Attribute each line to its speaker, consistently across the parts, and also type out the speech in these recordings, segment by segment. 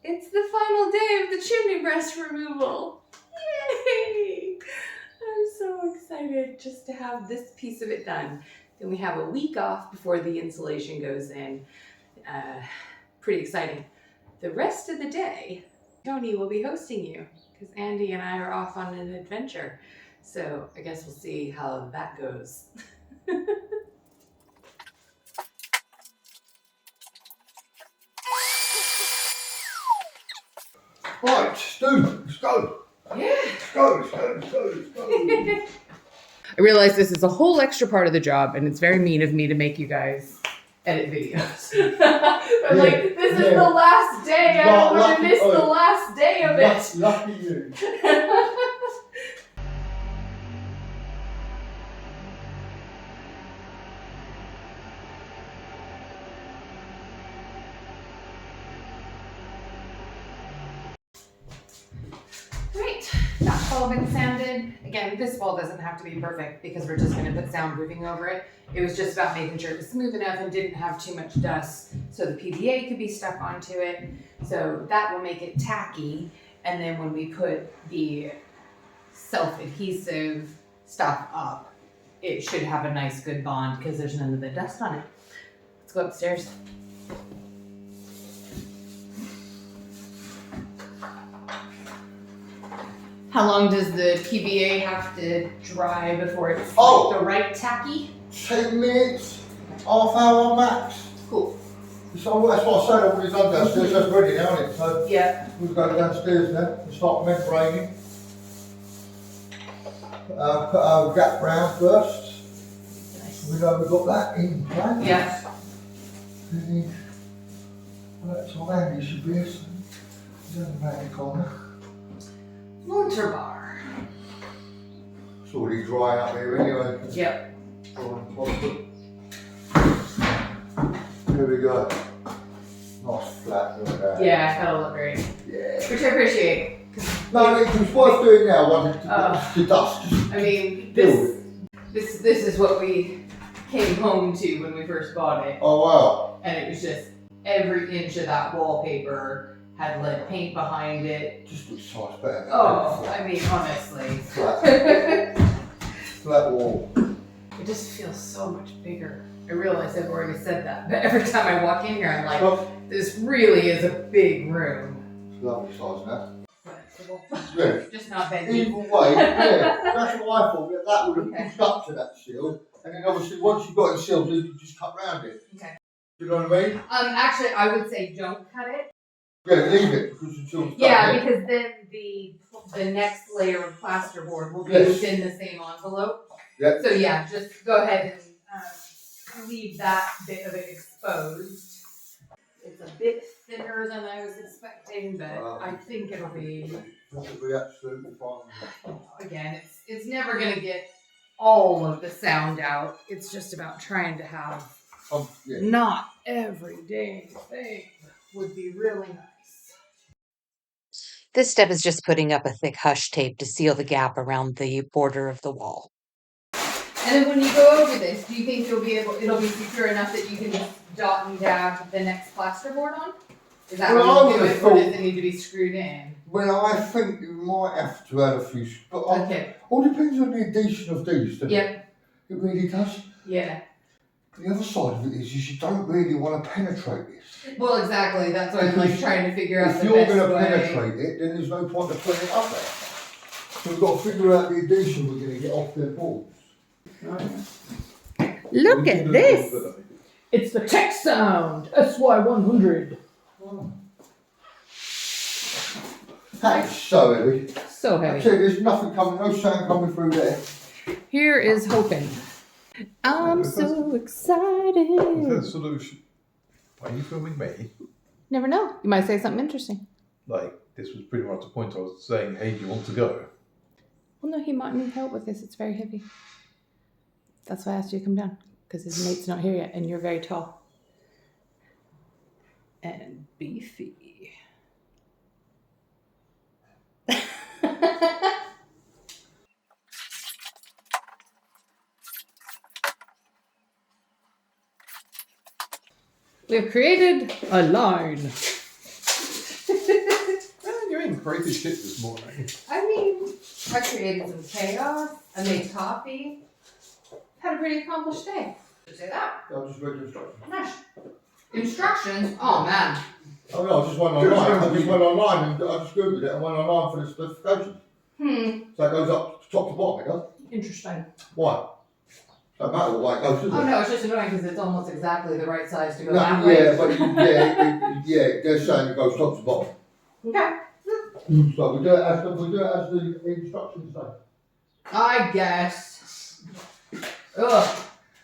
Speaker 1: It's the final day of the chimney breast removal. Yay! I'm so excited just to have this piece of it done. Then we have a week off before the insulation goes in. Pretty exciting. The rest of the day, Tony will be hosting you because Andy and I are off on an adventure. So I guess we'll see how that goes.
Speaker 2: Right, Stu, let's go.
Speaker 1: Yeah.
Speaker 2: Let's go.
Speaker 1: I realize this is a whole extra part of the job, and it's very mean of me to make you guys edit videos. But like, this is the last day. I don't want to miss the last day of it.
Speaker 2: Lucky you.
Speaker 1: Great. That's all been sanded. Again, this wall doesn't have to be perfect because we're just going to put soundproofing over it. It was just about making sure it was smooth enough and didn't have too much dust so the PVA could be stuck onto it. So that will make it tacky. And then when we put the self-adhesive stuff up, it should have a nice good bond because there's none of the dust on it. Let's go upstairs. How long does the PVA have to dry before it's like the right tacky?
Speaker 2: 10 minutes, half hour max.
Speaker 1: Cool.
Speaker 2: So that's what I said, I've already done downstairs, that's ready now, isn't it? So
Speaker 1: yeah.
Speaker 2: we'll go downstairs now and start membraning. Put our gap round first.
Speaker 1: Nice.
Speaker 2: We know we've got that in place.
Speaker 1: Yeah.
Speaker 2: That's all Andy should be, so he's on the back corner.
Speaker 1: Motor bar.
Speaker 2: It's already drying up here anyway.
Speaker 1: Yep.
Speaker 2: Here we go. Nice flat, look at that.
Speaker 1: Yeah, that'll look great.
Speaker 2: Yeah.
Speaker 1: Which I appreciate.
Speaker 2: No, it's worth doing now, one to dust.
Speaker 1: I mean, this is what we came home to when we first bought it.
Speaker 2: Oh wow.
Speaker 1: And it was just every inch of that wallpaper had lead paint behind it.
Speaker 2: Just looks so much better.
Speaker 1: Oh, I mean, honestly.
Speaker 2: Flat wall.
Speaker 1: It just feels so much bigger. I realize I've already said that, but every time I walk in here, I'm like, this really is a big room.
Speaker 2: It's lovely size now.
Speaker 1: Flexible.
Speaker 2: Yeah.
Speaker 1: Just not bendy.
Speaker 2: Either way, yeah, that's what I thought. That would have pushed up to that seal, and then obviously once you've got it sealed, you just cut round it.
Speaker 1: Okay.
Speaker 2: You know what I mean?
Speaker 1: Actually, I would say don't cut it.
Speaker 2: Yeah, leave it because until it's
Speaker 1: Yeah, because then the next layer of plasterboard will be within the same envelope.
Speaker 2: Yeah.
Speaker 1: So yeah, just go ahead and leave that bit of it exposed. It's a bit thinner than I was expecting, but I think it'll be
Speaker 2: absolutely fine.
Speaker 1: Again, it's never gonna get all of the sound out. It's just about trying to have not everyday thing would be really nice.
Speaker 3: This step is just putting up a thick hush tape to seal the gap around the border of the wall.
Speaker 1: And then when you go over this, do you think it'll be secure enough that you can just dot and dab the next plasterboard on? Is that what you do it, or does it need to be screwed in?
Speaker 2: Well, I think you might have to add a few, but
Speaker 1: okay.
Speaker 2: All depends on the addition of these, doesn't
Speaker 1: yep.
Speaker 2: it? It really does.
Speaker 1: Yeah.
Speaker 2: The other side of it is you don't really want to penetrate this.
Speaker 1: Well, exactly. That's why I'm like trying to figure out the best
Speaker 2: way. If you're going to penetrate it, then there's no point in putting it up there. So we've got to figure out the addition we're going to get off their boards.
Speaker 1: Look at this! It's the Tech Sound SY100.
Speaker 2: Oh. That is so heavy.
Speaker 1: So heavy.
Speaker 2: Actually, there's nothing coming, no sound coming through there.
Speaker 1: Here is hoping. I'm so excited.
Speaker 4: The solution. Are you filming me?
Speaker 1: Never know. You might say something interesting.
Speaker 4: Like, this was pretty much the point I was saying, hey, do you want to go?
Speaker 1: Well, no, he might need help with this. It's very heavy. That's why I asked you to come down. Because his mate's not here yet, and you're very tall. And beefy. We have created a line.
Speaker 4: created shit this morning.
Speaker 1: I mean, I created some chaos. I made coffee. Had a pretty accomplished day. Say that.
Speaker 2: I just read the instructions.
Speaker 1: Nice. Instructions? Oh man.
Speaker 2: Oh no, I just went online. I just went online and I just googled it and went online for the specifications. So it goes up top to bottom, it does.
Speaker 1: Interesting.
Speaker 2: Why? Don't matter what way it goes, does it?
Speaker 1: Oh no, it's just annoying because it's almost exactly the right size to go
Speaker 2: No,
Speaker 1: that way.
Speaker 2: yeah, but they're saying it goes top to bottom.
Speaker 1: Okay.
Speaker 2: So we do it as the instructions say.
Speaker 1: I guess. Ugh.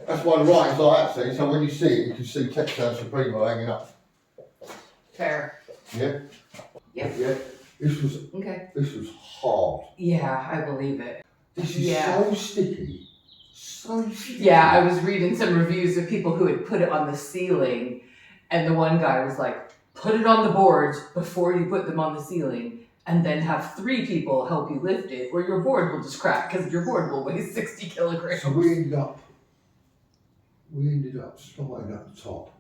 Speaker 2: That's why the writing's like that, see. So when you see it, you can see Texan Supremo hanging up.
Speaker 1: Fair.
Speaker 2: Yeah.
Speaker 1: Yep.
Speaker 2: Yeah. This was hard.
Speaker 1: Yeah, I believe it.
Speaker 2: This is so sticky. So sticky.
Speaker 1: Yeah, I was reading some reviews of people who had put it on the ceiling, and the one guy was like, put it on the boards before you put them on the ceiling, and then have 3 people help you lift it, or your board will just crack, because your board will weigh 60 kilograms.
Speaker 2: So we ended up starting at the top.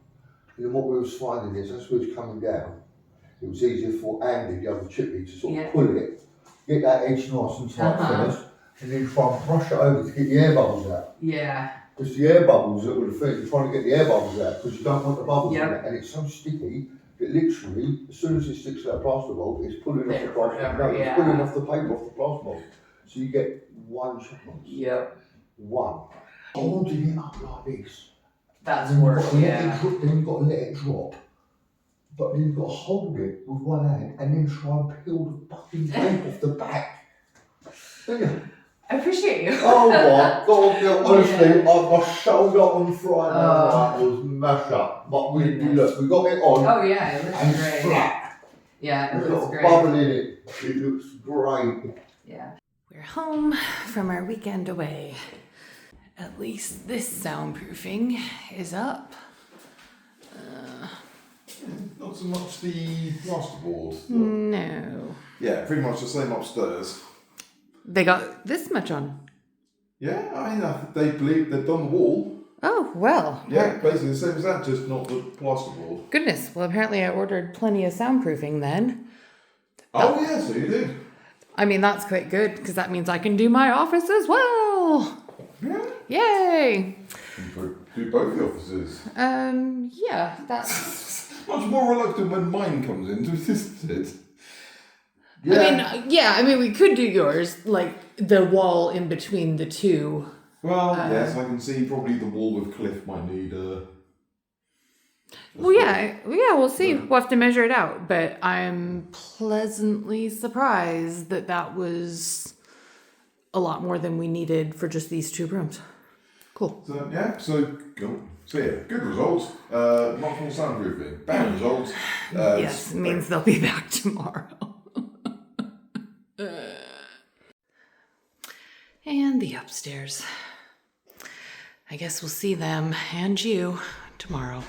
Speaker 2: And then what we was finding is, as we was coming down, it was easier for Andy, the other chippy, to sort of pull it, get that edge nice and tight first, and then try and brush it over to get the air bubbles out.
Speaker 1: Yeah.
Speaker 2: It's the air bubbles that would affect. You're trying to get the air bubbles out because you don't want the bubbles in it, and it's so sticky that literally, as soon as it sticks to that plasterboard, it's pulling off the plasterboard. It's pulling off the paper off the plasterboard. So you get 1 chance.
Speaker 1: Yep.
Speaker 2: 1. Holding it up like this.
Speaker 1: That's work, yeah.
Speaker 2: Then you've got to let it drop. But then you've got to hold it with one hand and then try and peel the fucking tape off the back. Don't you?
Speaker 1: I appreciate you.
Speaker 2: Oh my God, yeah, honestly, my shoulder on Friday night was mashed up. But we look, we got it on.
Speaker 1: Oh yeah, it looks
Speaker 2: and
Speaker 1: great.
Speaker 2: it's flat.
Speaker 1: Yeah, it
Speaker 2: It's
Speaker 1: looks
Speaker 2: got
Speaker 1: great.
Speaker 2: a bubble in it. It looks great.
Speaker 1: Yeah. We're home from our weekend away. At least this soundproofing is up.
Speaker 4: Not so much the plasterboard.
Speaker 1: No.
Speaker 4: Yeah, pretty much the same upstairs.
Speaker 1: They got this much on.
Speaker 4: Yeah, I mean, they believe they've done the wall.
Speaker 1: Oh, well.
Speaker 4: Yeah, basically the same as that, just not the plasterboard.
Speaker 1: Goodness. Well, apparently I ordered plenty of soundproofing then.
Speaker 4: Oh, yeah, so you did.
Speaker 1: I mean, that's quite good because that means I can do my office as well.
Speaker 4: Yeah.
Speaker 1: Yay.
Speaker 4: You could do both the offices.
Speaker 1: Yeah, that's...
Speaker 4: Much more reluctant when mine comes in to assist it.
Speaker 2: Yeah.
Speaker 1: I mean, we could do yours, like the wall in between the two.
Speaker 4: Well, yes, I can see probably the wall with cliff might need
Speaker 1: Well, yeah, we'll see. We'll have to measure it out. But I'm pleasantly surprised that that was a lot more than we needed for just these 2 rooms. Cool.
Speaker 4: So, yeah, so yeah, good results. Not full soundproofing. Bad results.
Speaker 1: Yes, means they'll be back tomorrow. And the upstairs. I guess we'll see them and you tomorrow.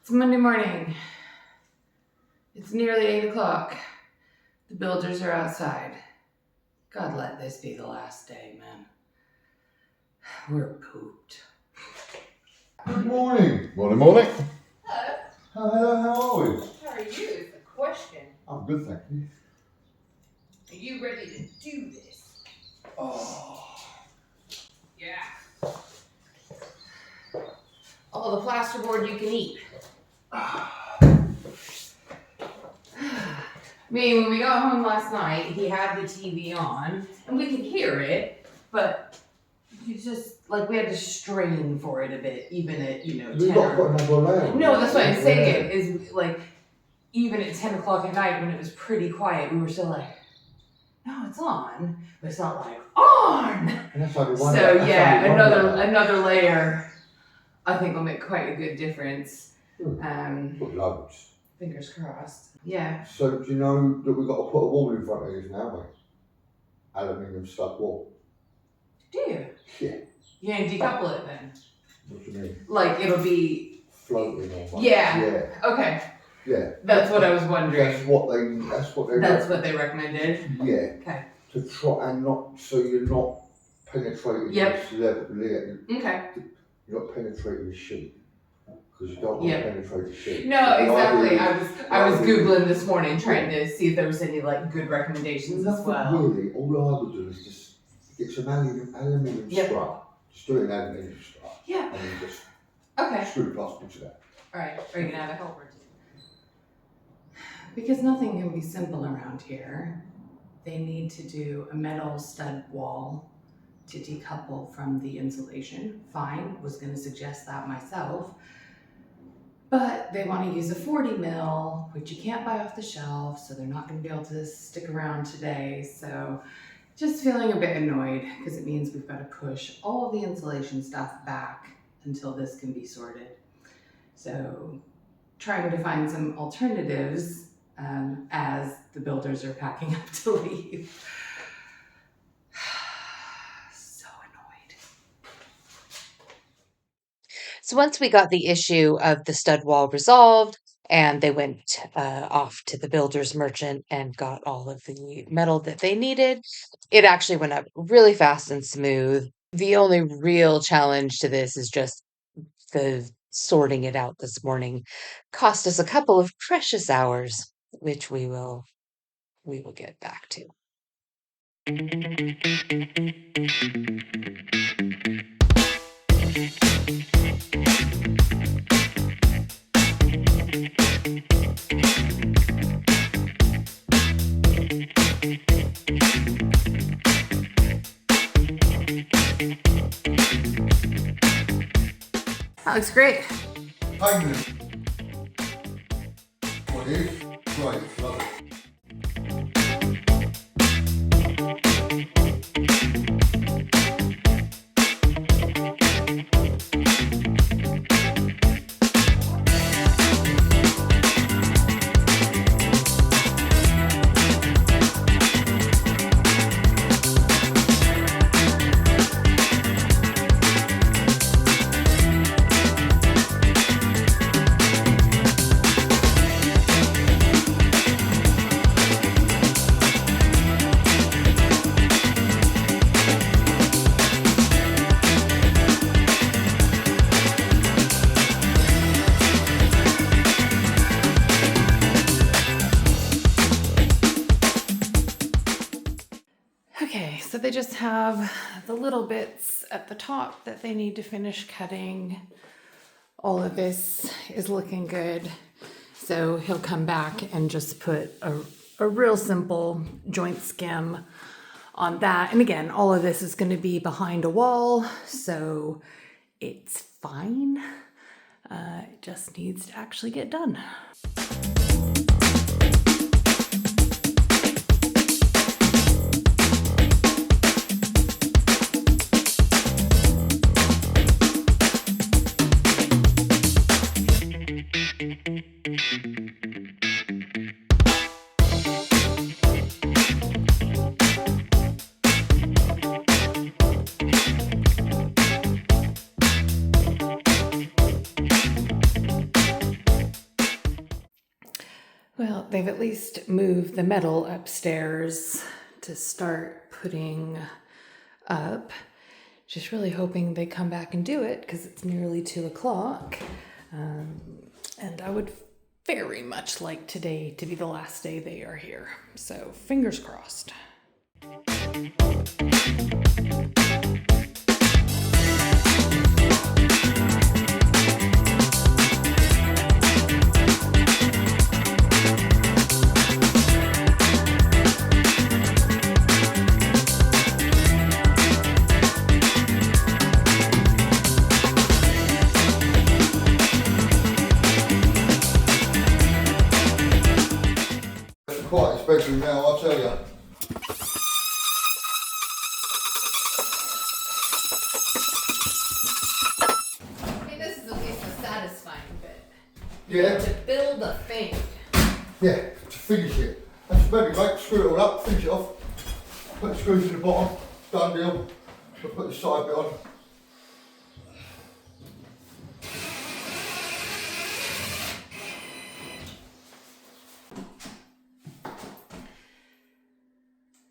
Speaker 1: It's Monday morning. It's nearly 8 o'clock. The builders are outside. God, let this be the last day, man. We're pooped.
Speaker 2: Good morning.
Speaker 4: Morning.
Speaker 1: Hello.
Speaker 2: How are we?
Speaker 1: How are you? Is the question.
Speaker 2: I'm good, thank you.
Speaker 1: Are you ready to do this?
Speaker 2: Oh.
Speaker 1: Yeah. All the plasterboard you can eat. I mean, when we got home last night, he had the TV on, and we could hear it, but you just, like, we had to strain for it a bit, even at, 10
Speaker 2: We've got to put another layer on.
Speaker 1: No, that's what I'm saying, is, like, even at 10 o'clock at night when it was pretty quiet, we were still like, no, it's on, but it's not like, on!
Speaker 2: And that's only one
Speaker 1: So
Speaker 2: layer. That's
Speaker 1: yeah,
Speaker 2: only one layer.
Speaker 1: another layer, I think will make quite a good difference.
Speaker 2: Put loads.
Speaker 1: Fingers crossed. Yeah.
Speaker 2: So do you know that we've got to put a wall in front of this now, mate? Aluminium stud wall.
Speaker 1: Do you?
Speaker 2: Yeah.
Speaker 1: You're gonna decouple it then?
Speaker 2: What do you mean?
Speaker 1: Like it'll be.
Speaker 2: Floating or something.
Speaker 1: Yeah.
Speaker 2: Yeah.
Speaker 1: Okay.
Speaker 2: Yeah.
Speaker 1: That's what I was wondering.
Speaker 2: That's what they
Speaker 1: That's what they recommended.
Speaker 2: Yeah.
Speaker 1: Okay.
Speaker 2: To try and not, so you're not penetrating
Speaker 1: Yep.
Speaker 2: this level,
Speaker 1: Okay.
Speaker 2: you're not penetrating the sheet. because you don't want to penetrate the sheet.
Speaker 1: No, exactly. I was
Speaker 2: idea-
Speaker 1: Googling this morning trying to see if there was any like good recommendations as well.
Speaker 2: Really, all I would do is just get some aluminium strut. Just do an aluminium strut.
Speaker 1: Yeah.
Speaker 2: And then just
Speaker 1: Okay.
Speaker 2: screw the plastic to that.
Speaker 1: Alright, are you gonna have a helper too? Because nothing can be simple around here. They need to do a metal stud wall to decouple from the insulation. Fine, was gonna suggest that myself. But they wanna use a 40 mil, which you can't buy off the shelf, so they're not gonna be able to stick around today. So just feeling a bit annoyed because it means we've gotta push all of the insulation stuff back until this can be sorted. So trying to find some alternatives as the builders are packing up to leave. So annoyed.
Speaker 3: So once we got the issue of the stud wall resolved, and they went off to the builder's merchant and got all of the metal that they needed, it actually went up really fast and smooth. The only real challenge to this is just the sorting it out this morning. Cost us a couple of precious hours, which we will get back to.
Speaker 1: That looks great.
Speaker 2: Payment. What is? Great, love it.
Speaker 1: Okay, so they just have the little bits at the top that they need to finish cutting. All of this is looking good. So he'll come back and just put a real simple joint skim on that. And again, all of this is going to be behind a wall, so it's fine. It just needs to actually get done. Well, they've at least moved the metal upstairs to start putting up. Just really hoping they come back and do it because it's nearly 2 o'clock. And I would very much like today to be the last day they are here. So fingers crossed.
Speaker 2: Quite expensive now, I'll tell you.
Speaker 1: I mean, this is at least a satisfying bit.
Speaker 2: Yeah,
Speaker 1: To build a thing.
Speaker 2: yeah, to finish it. That's maybe great, screw it all up, finish it off. Put the screws to the bottom, done deal. We'll put the side bit on.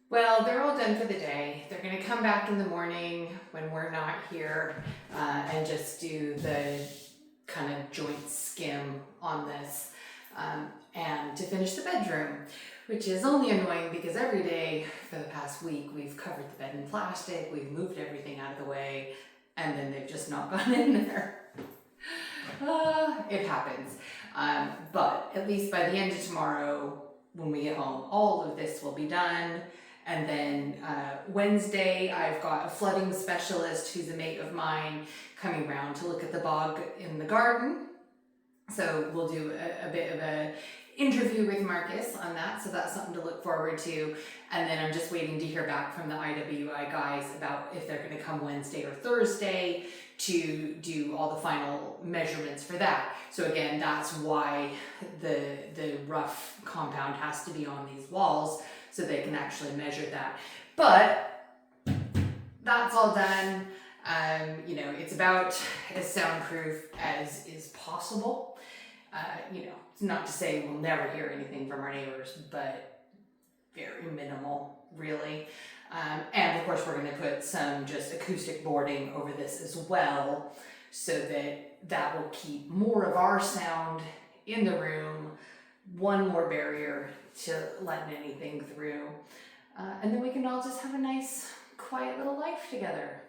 Speaker 1: Well, they're all done for the day. They're gonna come back in the morning when we're not here and just do the kind of joint skim on this, and to finish the bedroom, which is only annoying because every day for the past week we've covered the bed in plastic, we've moved everything out of the way, and then they've just not gone in there. It happens. But at least by the end of tomorrow, when we get home, all of this will be done. And then Wednesday, I've got a flooding specialist who's a mate of mine coming round to look at the bog in the garden. So we'll do a bit of a interview with Marcus on that, so that's something to look forward to. And then I'm just waiting to hear back from the IWI guys about if they're going to come Wednesday or Thursday to do all the final measurements for that. So again, that's why the rough compound has to be on these walls, so they can actually measure that. But that's all done. You know, it's about as soundproof as is possible. You know, it's not to say we'll never hear anything from our neighbors, but very minimal, really. And of course, we're going to put some just acoustic boarding over this as well, so that will keep more of our sound in the room, one more barrier to letting anything through. And then we can all just have a nice, quiet little life together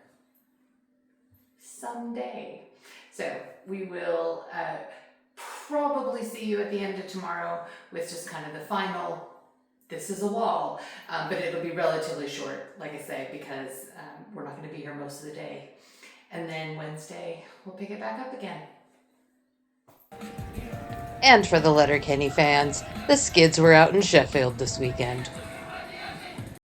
Speaker 1: someday. So we will probably see you at the end of tomorrow with just kind of the final, this is a wall, but it'll be relatively short, like I say, because we're not going to be here most of the day. And then Wednesday, we'll pick it back up again.
Speaker 3: And for the Letterkenny fans, the Skids were out in Sheffield this weekend.